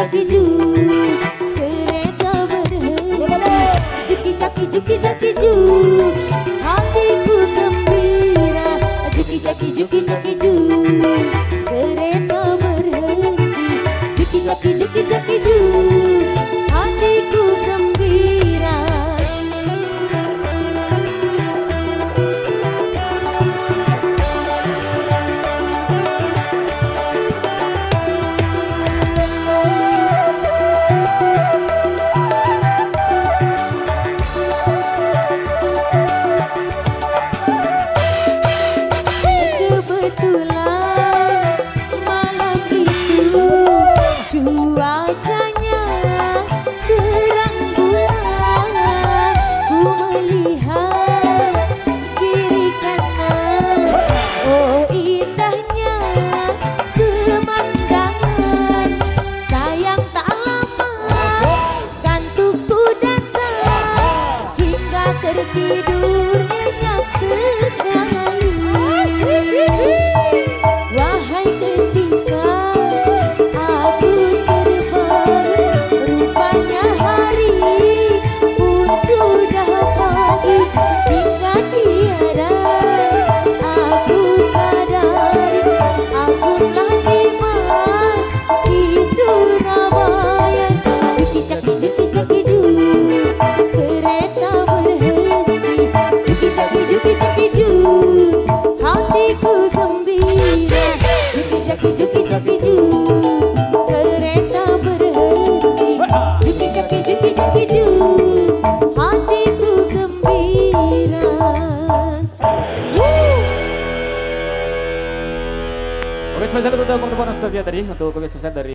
jaki ju, kereta berhenti. Juki jaki ju, hatiku gembira. Juki jaki ju, kereta berhenti. Juki jaki ju, hatiku gembira. Cuacanya terang bulan, ku melihat kiri kanan. Oh indahnya pemandangan, sayang tak lama kantukku datang, hingga tertidur nyenyak sekali. Wahai ketika hatiku gembira. Juki jaki ju, kereta berhenti. Juki jaki ju, hatiku gembira. Oke, spesial untuk teman-teman nostalgia tadi untuk kopi spesial dari